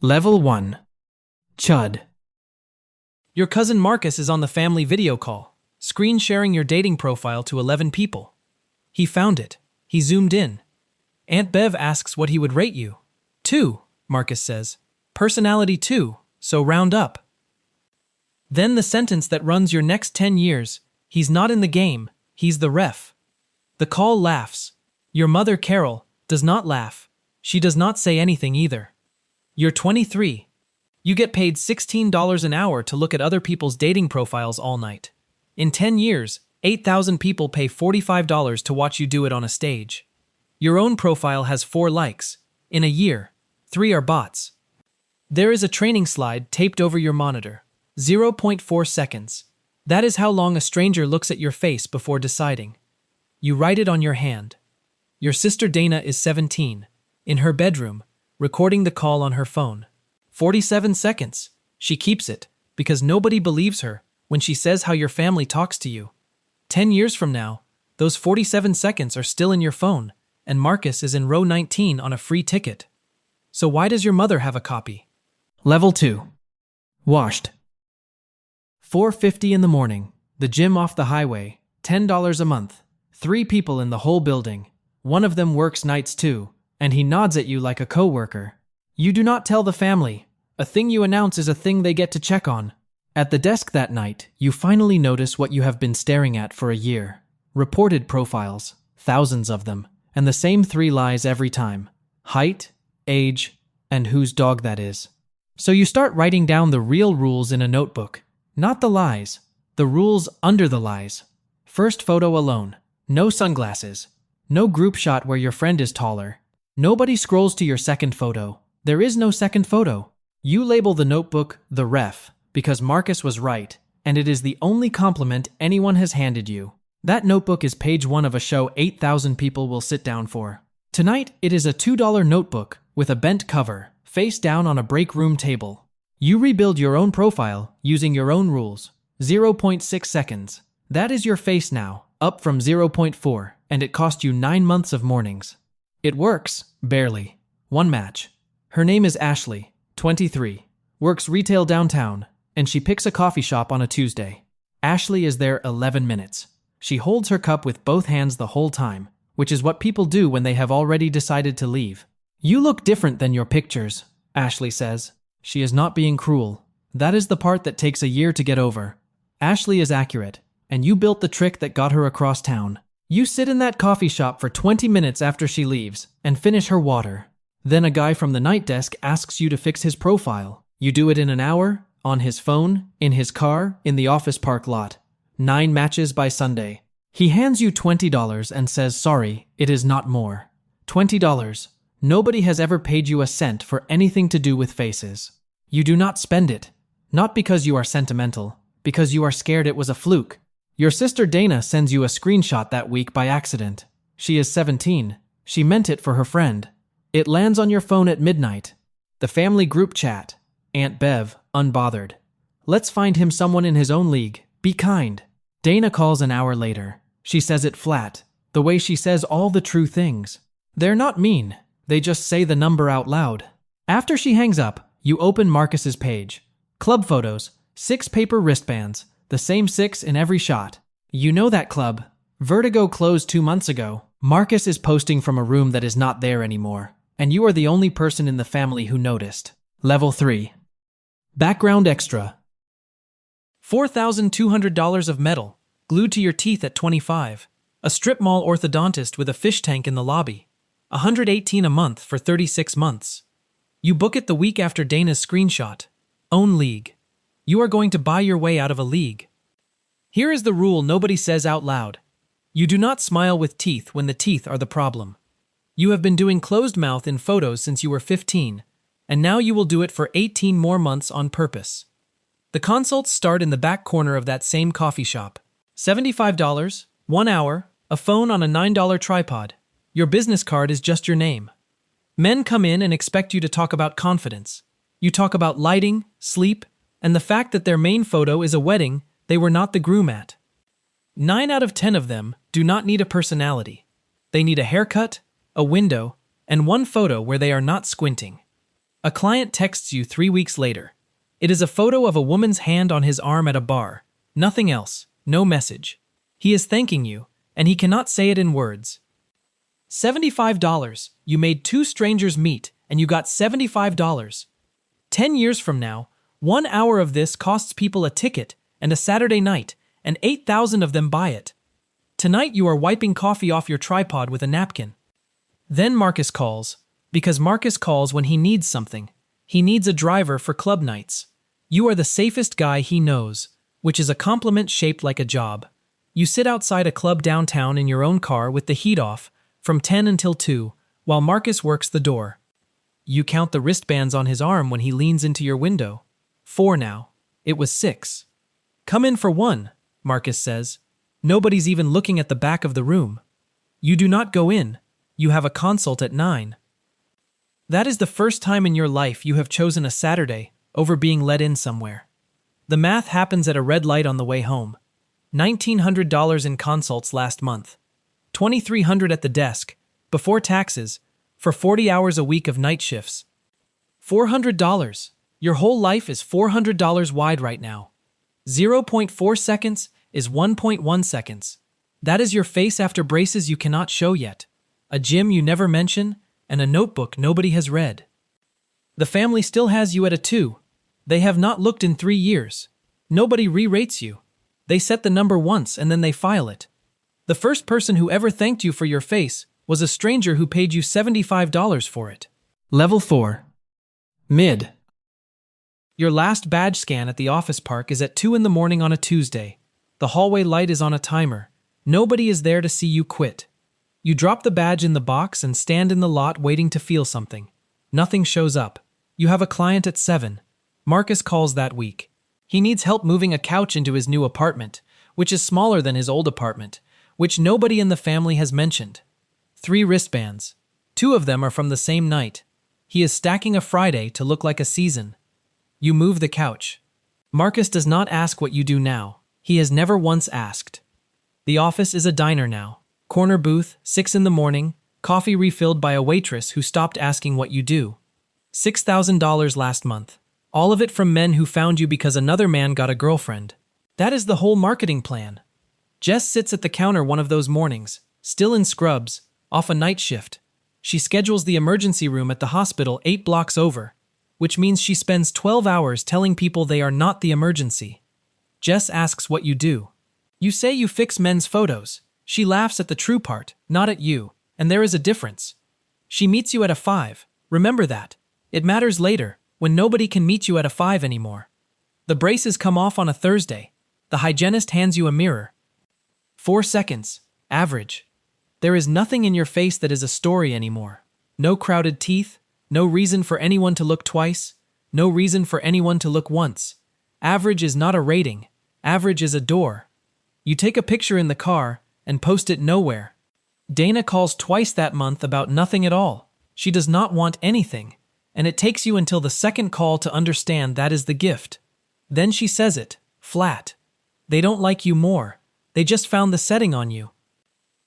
Level 1. Chud. Your cousin Marcus is on the family video call, screen sharing your dating profile to 11 people. He found it. He zoomed in. Aunt Bev asks what he would rate you. 2, Marcus says. Personality 2, so round up. Then the sentence that runs your next 10 years, he's not in the game, he's the ref. The call laughs. Your mother, Carol, does not laugh. She does not say anything either. You're 23. You get paid $16 an hour to look at other people's dating profiles all night. In 10 years, 8,000 people pay $45 to watch you do it on a stage. Your own profile has 4 likes. In a year, 3 are bots. There is a training slide taped over your monitor. 0.4 seconds. That is how long a stranger looks at your face before deciding. You write it on your hand. Your sister Dana is 17, in her bedroom, recording the call on her phone. 47 seconds. She keeps it, because nobody believes her when she says how your family talks to you. 10 years from now, those 47 seconds are still in your phone, and Marcus is in row 19 on a free ticket. So why does your mother have a copy? Level 2. Washed. 4:50 in the morning. The gym off the highway. $10 a month. 3 people in the whole building. One of them works nights too, and he nods at you like a coworker. You do not tell the family. A thing you announce is a thing they get to check on. At the desk that night, you finally notice what you have been staring at for a year. Reported profiles, thousands of them, and the same 3 lies every time. Height, age, and whose dog that is. So you start writing down the real rules in a notebook. Not the lies, the rules under the lies. First photo alone. No sunglasses. No group shot where your friend is taller. Nobody scrolls to your second photo. There is no second photo. You label the notebook the ref because Marcus was right, and it is the only compliment anyone has handed you. That notebook is page 1 of a show 8,000 people will sit down for. Tonight, it is a $2 notebook with a bent cover, face down on a break room table. You rebuild your own profile using your own rules. 0.6 seconds. That is your face now, up from 0.4, and it cost you 9 months of mornings. It works, barely. 1 match. Her name is Ashley, 23, works retail downtown, and she picks a coffee shop on a Tuesday. Ashley is there 11 minutes. She holds her cup with both hands the whole time, which is what people do when they have already decided to leave. You look different than your pictures, Ashley says. She is not being cruel. That is the part that takes a year to get over. Ashley is accurate, and you built the trick that got her across town. You sit in that coffee shop for 20 minutes after she leaves and finish her water. Then a guy from the night desk asks you to fix his profile. You do it in an hour, on his phone, in his car, in the office park lot. 9 matches by Sunday. He hands you $20 and says, sorry, it is not more. $20. Nobody has ever paid you a cent for anything to do with faces. You do not spend it. Not because you are sentimental, because you are scared it was a fluke. Your sister Dana sends you a screenshot that week by accident. She is 17. She meant it for her friend. It lands on your phone at midnight. The family group chat. Aunt Bev, unbothered. Let's find him someone in his own league. Be kind. Dana calls an hour later. She says it flat, the way she says all the true things. They're not mean. They just say the number out loud. After she hangs up, you open Marcus's page. Club photos, 6 paper wristbands, the same 6 in every shot. You know that club. Vertigo closed 2 months ago. Marcus is posting from a room that is not there anymore, and you are the only person in the family who noticed. Level 3. Background extra. $4,200 of metal, glued to your teeth at 25. A strip mall orthodontist with a fish tank in the lobby. $118 a month for 36 months. You book it the week after Dana's screenshot. Own league. You are going to buy your way out of a league. Here is the rule nobody says out loud. You do not smile with teeth when the teeth are the problem. You have been doing closed mouth in photos since you were 15, and now you will do it for 18 more months on purpose. The consults start in the back corner of that same coffee shop. $75, 1 hour, a phone on a $9 tripod. Your business card is just your name. Men come in and expect you to talk about confidence. You talk about lighting, sleep, and the fact that their main photo is a wedding they were not the groom at. 9 out of 10 of them do not need a personality. They need a haircut, a window, and one photo where they are not squinting. A client texts you 3 weeks later. It is a photo of a woman's hand on his arm at a bar. Nothing else, no message. He is thanking you, and he cannot say it in words. $75. You made 2 strangers meet, and you got $75. 10 years from now, 1 hour of this costs people a ticket and a Saturday night, and 8,000 of them buy it. Tonight you are wiping coffee off your tripod with a napkin. Then Marcus calls, because Marcus calls when he needs something. He needs a driver for club nights. You are the safest guy he knows, which is a compliment shaped like a job. You sit outside a club downtown in your own car with the heat off, from 10 until 2, while Marcus works the door. You count the wristbands on his arm when he leans into your window. 4 now. It was 6. Come in for 1, Marcus says. Nobody's even looking at the back of the room. You do not go in. You have a consult at 9. That is the first time in your life you have chosen a Saturday over being let in somewhere. The math happens at a red light on the way home. $1,900 in consults last month. $2,300 at the desk, before taxes, for 40 hours a week of night shifts. $400. Your whole life is $400 wide right now. 0.4 seconds is 1.1 seconds. That is your face after braces you cannot show yet, a gym you never mention, and a notebook nobody has read. The family still has you at a 2. They have not looked in 3 years. Nobody re-rates you. They set the number once and then they file it. The first person who ever thanked you for your face was a stranger who paid you $75 for it. Level 4. Mid. Your last badge scan at the office park is at 2 in the morning on a Tuesday. The hallway light is on a timer. Nobody is there to see you quit. You drop the badge in the box and stand in the lot waiting to feel something. Nothing shows up. You have a client at 7. Marcus calls that week. He needs help moving a couch into his new apartment, which is smaller than his old apartment, which nobody in the family has mentioned. 3 wristbands. 2 of them are from the same night. He is stacking a Friday to look like a season. You move the couch. Marcus does not ask what you do now. He has never once asked. The office is a diner now. Corner booth, 6 in the morning, coffee refilled by a waitress who stopped asking what you do. $6,000 last month. All of it from men who found you because another man got a girlfriend. That is the whole marketing plan. Jess sits at the counter one of those mornings, still in scrubs, off a night shift. She schedules the emergency room at the hospital 8 blocks over, which means she spends 12 hours telling people they are not the emergency. Jess asks what you do. You say you fix men's photos. She laughs at the true part, not at you, and there is a difference. She meets you at a 5. Remember that. It matters later, when nobody can meet you at a 5 anymore. The braces come off on a Thursday. The hygienist hands you a mirror. 4 seconds. Average. There is nothing in your face that is a story anymore. No crowded teeth. No reason for anyone to look twice. No reason for anyone to look once. Average is not a rating. Average is a door. You take a picture in the car and post it nowhere. Dana calls twice that month about nothing at all. She does not want anything, and it takes you until the second call to understand that is the gift. Then she says it, flat. They don't like you more. They just found the setting on you.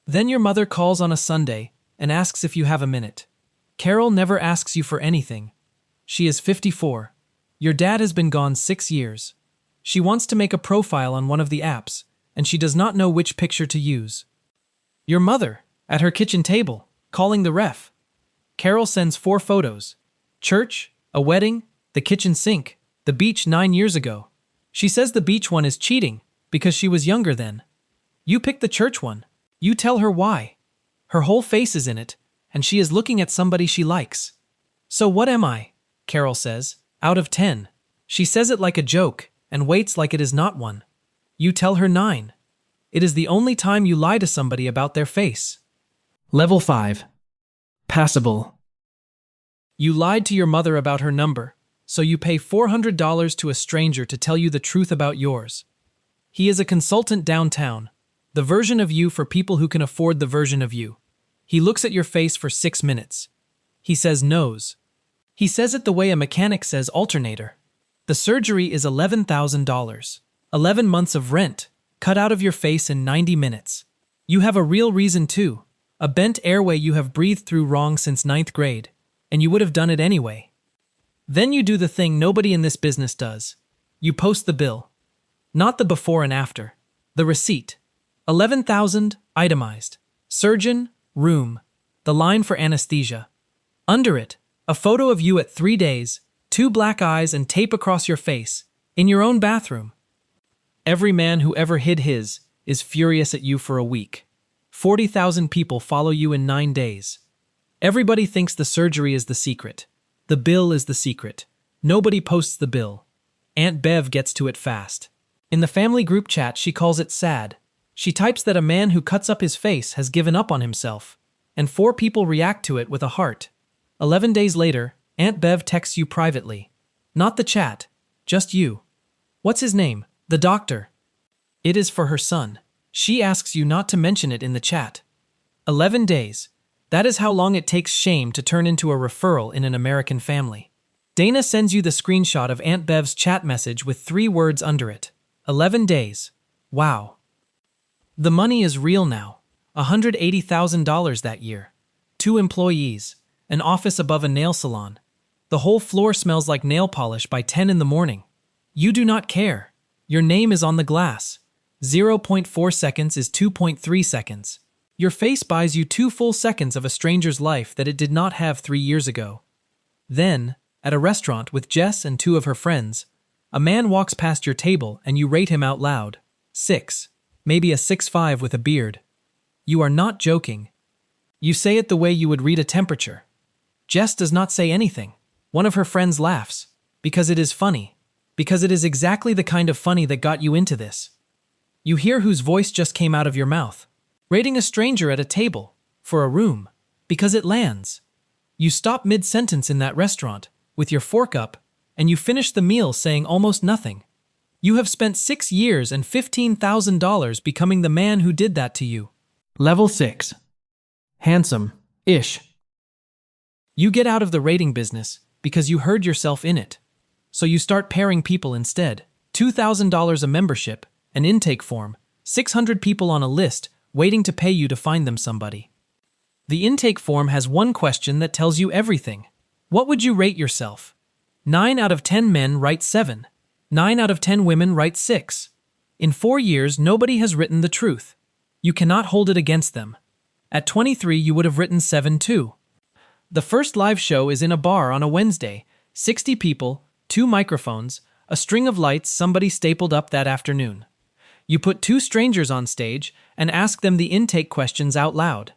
Then your mother calls on a Sunday and asks if you have a minute. Carol never asks you for anything. She is 54. Your dad has been gone 6 years. She wants to make a profile on one of the apps, and she does not know which picture to use. Your mother, at her kitchen table, calling the ref. Carol sends 4 photos. Church, a wedding, the kitchen sink, the beach 9 years ago. She says the beach one is cheating because she was younger then. You pick the church one. You tell her why. Her whole face is in it, and she is looking at somebody she likes. So what am I? Carol says, out of 10. She says it like a joke and waits like it is not one. You tell her 9. It is the only time you lie to somebody about their face. Level 5. Passable. You lied to your mother about her number, so you pay $400 to a stranger to tell you the truth about yours. He is a consultant downtown, the version of you for people who can afford the version of you. He looks at your face for 6 minutes. He says nose. He says it the way a mechanic says alternator. The surgery is $11,000. 11 months of rent, cut out of your face in 90 minutes. You have a real reason too. A bent airway you have breathed through wrong since 9th grade, and you would have done it anyway. Then you do the thing nobody in this business does. You post the bill. Not the before and after. The receipt. 11,000, itemized. Surgeon, room. The line for anesthesia. Under it, a photo of you at 3 days, 2 black eyes and tape across your face, in your own bathroom. Every man who ever hid his is furious at you for a week. 40,000 people follow you in 9 days. Everybody thinks the surgery is the secret. The bill is the secret. Nobody posts the bill. Aunt Bev gets to it fast. In the family group chat, she calls it sad. She types that a man who cuts up his face has given up on himself, and 4 people react to it with a heart. 11 days later, Aunt Bev texts you privately. Not the chat, just you. What's his name? The doctor. It is for her son. She asks you not to mention it in the chat. 11 days. That is how long it takes shame to turn into a referral in an American family. Dana sends you the screenshot of Aunt Bev's chat message with 3 words under it. 11 days. Wow. The money is real now. $180,000 that year. 2 employees. An office above a nail salon. The whole floor smells like nail polish by 10 in the morning. You do not care. Your name is on the glass. 0.4 seconds is 2.3 seconds. Your face buys you 2 full seconds of a stranger's life that it did not have 3 years ago. Then, at a restaurant with Jess and 2 of her friends, a man walks past your table and you rate him out loud. 6. Maybe a 6'5" with a beard. You are not joking. You say it the way you would read a temperature. Jess does not say anything. One of her friends laughs. Because it is funny. Because it is exactly the kind of funny that got you into this. You hear whose voice just came out of your mouth. Rating a stranger at a table. For a room. Because it lands. You stop mid-sentence in that restaurant, with your fork up, and you finish the meal saying almost nothing. You have spent 6 years and $15,000 becoming the man who did that to you. Level 6. Handsome-ish. You get out of the rating business because you heard yourself in it. So you start pairing people instead. $2,000 a membership, an intake form, 600 people on a list waiting to pay you to find them somebody. The intake form has one question that tells you everything. What would you rate yourself? 9 out of 10 men write 7. 9 out of 10 women write 6. In 4 years, nobody has written the truth. You cannot hold it against them. At 23, you would have written 7 too. The first live show is in a bar on a Wednesday. 60 people, 2 microphones, a string of lights somebody stapled up that afternoon. You put 2 strangers on stage and ask them the intake questions out loud.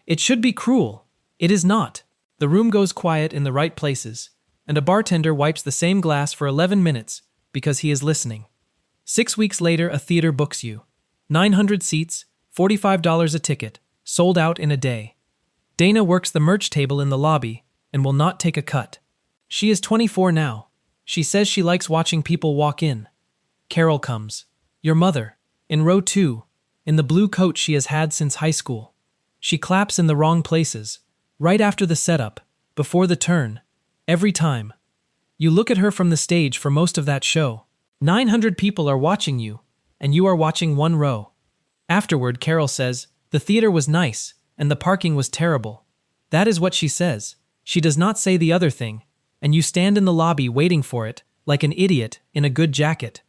It should be cruel. It is not. The room goes quiet in the right places, and a bartender wipes the same glass for 11 minutes because he is listening. 6 weeks later, a theater books you. 900 seats, $45 a ticket, sold out in a day. Dana works the merch table in the lobby and will not take a cut. She is 24 now. She says she likes watching people walk in. Carol comes. Your mother, in row 2, in the blue coat she has had since high school. She claps in the wrong places, right after the setup, before the turn, every time. You look at her from the stage for most of that show. 900 people are watching you, and you are watching 1 row. Afterward, Carol says, the theater was nice, and the parking was terrible. That is what she says. She does not say the other thing, and you stand in the lobby waiting for it, like an idiot in a good jacket.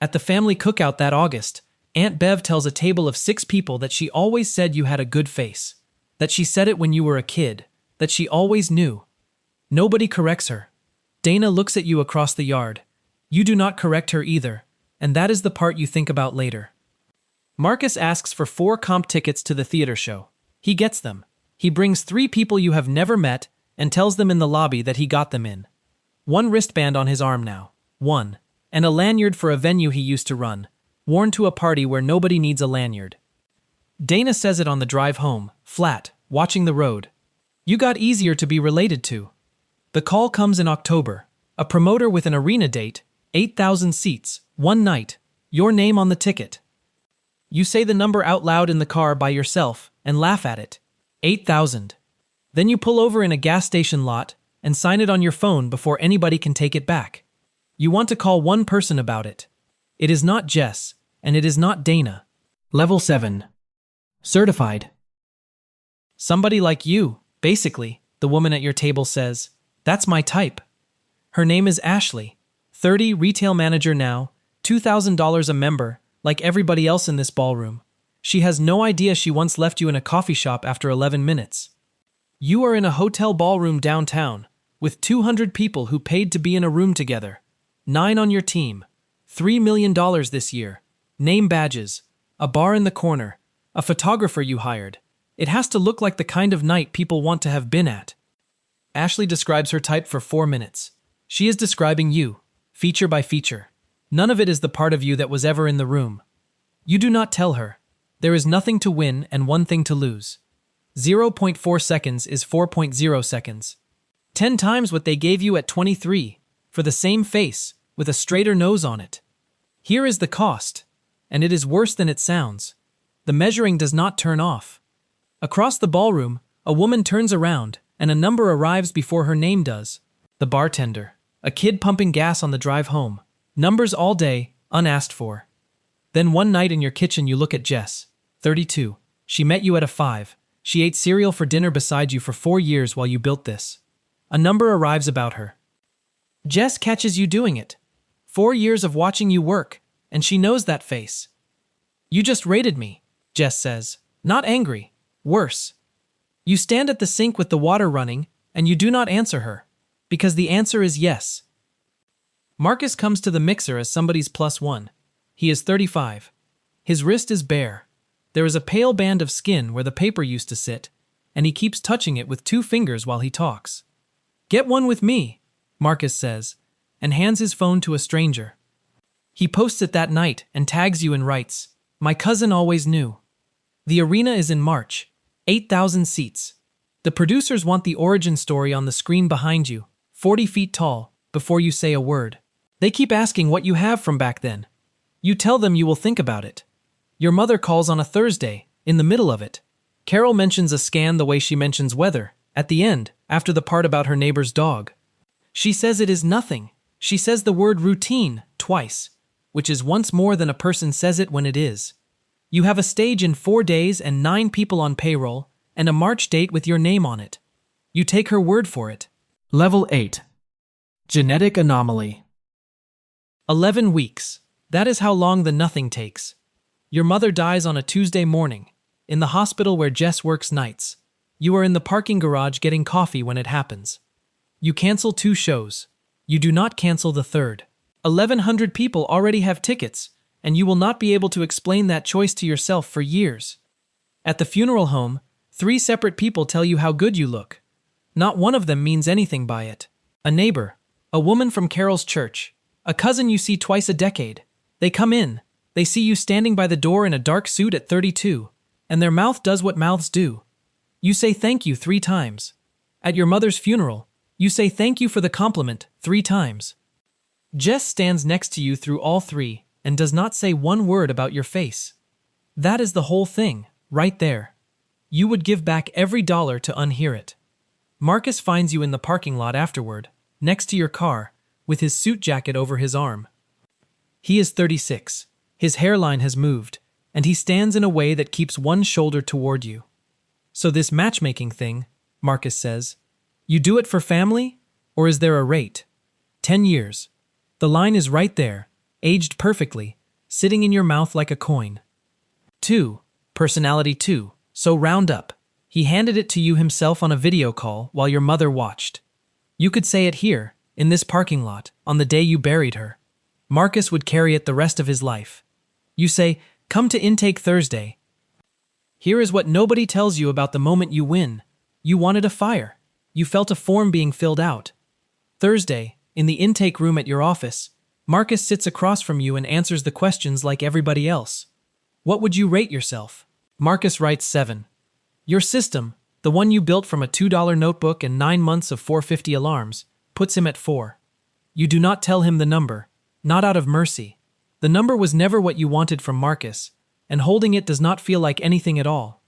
At the family cookout that August, Aunt Bev tells a table of 6 people that she always said you had a good face, that she said it when you were a kid, that she always knew. Nobody corrects her. Dana looks at you across the yard. You do not correct her either, and that is the part you think about later. Marcus asks for 4 comp tickets to the theater show. He gets them. He brings 3 people you have never met and tells them in the lobby that he got them in. 1 wristband on his arm now. 1. And a lanyard for a venue he used to run, worn to a party where nobody needs a lanyard. Dana says it on the drive home, flat, watching the road. You got easier to be related to. The call comes in October. A promoter with an arena date, 8,000 seats, 1 night, your name on the ticket. You say the number out loud in the car by yourself and laugh at it. 8,000. Then you pull over in a gas station lot and sign it on your phone before anybody can take it back. You want to call 1 person about it. It is not Jess, and it is not Dana. Level 7. Certified. Somebody like you, basically, the woman at your table says, that's my type. Her name is Ashley, 30, retail manager now, $2,000 a member, like everybody else in this ballroom. She has no idea she once left you in a coffee shop after 11 minutes. You are in a hotel ballroom downtown, with 200 people who paid to be in a room together. 9 on your team. $3 million this year. Name badges. A bar in the corner. A photographer you hired. It has to look like the kind of night people want to have been at. Ashley describes her type for 4 minutes. She is describing you, feature by feature. None of it is the part of you that was ever in the room. You do not tell her. There is nothing to win and one thing to lose. 0.4 seconds is 4.0 seconds. 10 times what they gave you at 23, for the same face, with a straighter nose on it. Here is the cost, and it is worse than it sounds. The measuring does not turn off. Across the ballroom, a woman turns around, and a number arrives before her name does. The bartender. A kid pumping gas on the drive home. Numbers all day, unasked for. Then one night in your kitchen you look at Jess, 32. She met you at a 5. She ate cereal for dinner beside you for 4 years while you built this. A number arrives about her. Jess catches you doing it. 4 years of watching you work, and she knows that face. You just rated me, Jess says. Not angry. Worse. You stand at the sink with the water running, and you do not answer her. Because the answer is yes. Marcus comes to the mixer as somebody's +1. He is 35. His wrist is bare. There is a pale band of skin where the paper used to sit, and he keeps touching it with 2 fingers while he talks. Get one with me, Marcus says, and hands his phone to a stranger. He posts it that night and tags you and writes, "My cousin always knew." The arena is in March. 8,000 seats. The producers want the origin story on the screen behind you, 40 feet tall, before you say a word. They keep asking what you have from back then. You tell them you will think about it. Your mother calls on a Thursday, in the middle of it. Carol mentions a scan the way she mentions weather, at the end, after the part about her neighbor's dog. She says it is nothing. She says the word routine twice, which is once more than a person says it when it is. You have a stage in 4 days and 9 people on payroll, and a March date with your name on it. You take her word for it. Level 8. Genetic anomaly. 11 weeks. That is how long the nothing takes. Your mother dies on a Tuesday morning, in the hospital where Jess works nights. You are in the parking garage getting coffee when it happens. You cancel 2 shows. You do not cancel the 3rd. 1,100 people already have tickets, and you will not be able to explain that choice to yourself for years. At the funeral home, 3 separate people tell you how good you look. Not one of them means anything by it. A neighbor, a woman from Carol's church, a cousin you see twice a decade. They come in, they see you standing by the door in a dark suit at 32, and their mouth does what mouths do. You say thank you 3 times. At your mother's funeral, you say thank you for the compliment 3 times. Jess stands next to you through all 3 and does not say one word about your face. That is the whole thing, right there. You would give back every dollar to unhear it. Marcus finds you in the parking lot afterward, next to your car, with his suit jacket over his arm. He is 36. His hairline has moved, and he stands in a way that keeps one shoulder toward you. So this matchmaking thing, Marcus says, you do it for family, or is there a rate? 10 years. The line is right there, aged perfectly, sitting in your mouth like a coin. 2. Personality 2. So round up. He handed it to you himself on a video call while your mother watched. You could say it here, in this parking lot, on the day you buried her. Marcus would carry it the rest of his life. You say, "Come to intake Thursday." Here is what nobody tells you about the moment you win. You wanted a fire. You felt a form being filled out. Thursday, in the intake room at your office, Marcus sits across from you and answers the questions like everybody else. What would you rate yourself? Marcus writes 7. Your system, the one you built from a $2 notebook and 9 months of 450 alarms, puts him at 4. You do not tell him the number, not out of mercy. The number was never what you wanted from Marcus, and holding it does not feel like anything at all.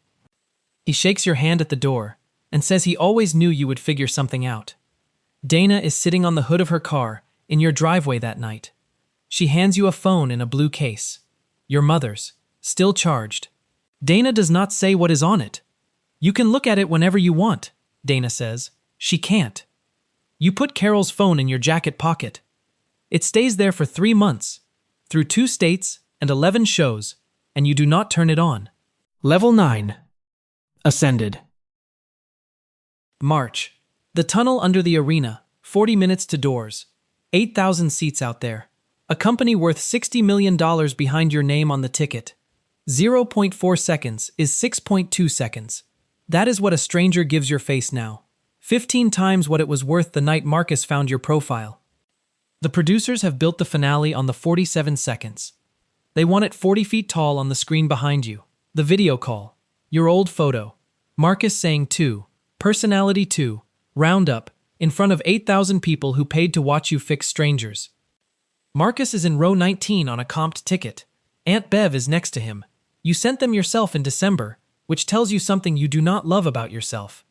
He shakes your hand at the door and says he always knew you would figure something out. Dana is sitting on the hood of her car in your driveway that night. She hands you a phone in a blue case. Your mother's, still charged. Dana does not say what is on it. You can look at it whenever you want, Dana says. She can't. You put Carol's phone in your jacket pocket. It stays there for 3 months, through 2 states and 11 shows, and you do not turn it on. Level 9. Ascended. March. The tunnel under the arena, 40 minutes to doors. 8,000 seats out there. A company worth $60 million behind your name on the ticket. 0.4 seconds is 6.2 seconds. That is what a stranger gives your face now. 15 times what it was worth the night Marcus found your profile. The producers have built the finale on the 47 seconds. They want it 40 feet tall on the screen behind you. The video call. Your old photo. Marcus saying 2. Personality 2. Roundup. In front of 8,000 people who paid to watch you fix strangers. Marcus is in row 19 on a comped ticket. Aunt Bev is next to him. You sent them yourself in December, which tells you something you do not love about yourself.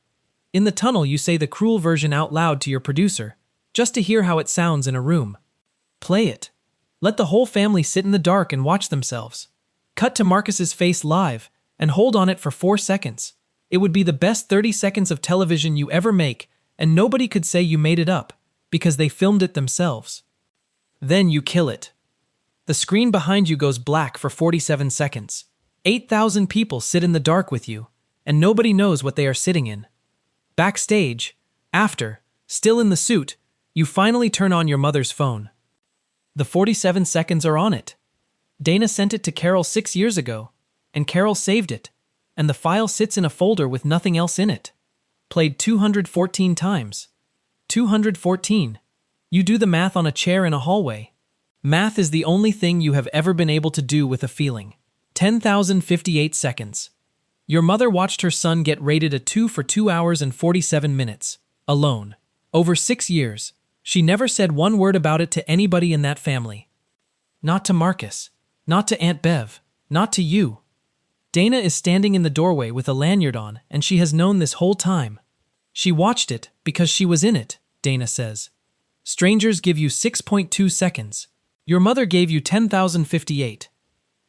In the tunnel, you say the cruel version out loud to your producer, just to hear how it sounds in a room. Play it. Let the whole family sit in the dark and watch themselves. Cut to Marcus's face live, and hold on it for 4 seconds. It would be the best 30 seconds of television you ever make, and nobody could say you made it up, because they filmed it themselves. Then you kill it. The screen behind you goes black for 47 seconds. 8,000 people sit in the dark with you, and nobody knows what they are sitting in. Backstage, after, still in the suit, you finally turn on your mother's phone. The 47 seconds are on it. Dana sent it to Carol 6 years ago, and Carol saved it, and the file sits in a folder with nothing else in it. Played 214 times. 214. You do the math on a chair in a hallway. Math is the only thing you have ever been able to do with a feeling. 10,058 seconds. Your mother watched her son get rated a 2 for 2 hours and 47 minutes. Alone. Over 6 years. She never said one word about it to anybody in that family. Not to Marcus. Not to Aunt Bev. Not to you. Dana is standing in the doorway with a lanyard on, and she has known this whole time. She watched it because she was in it, Dana says. Strangers give you 6.2 seconds. Your mother gave you 10,058.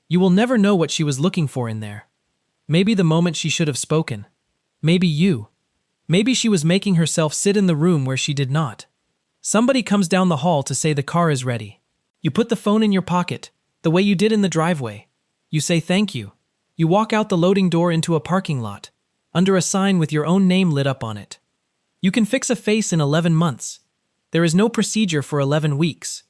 You will never know what she was looking for in there. Maybe the moment she should have spoken. Maybe you. Maybe she was making herself sit in the room where she did not. Somebody comes down the hall to say the car is ready. You put the phone in your pocket, the way you did in the driveway. You say thank you. You walk out the loading door into a parking lot, under a sign with your own name lit up on it. You can fix a face in 11 months. There is no procedure for 11 weeks.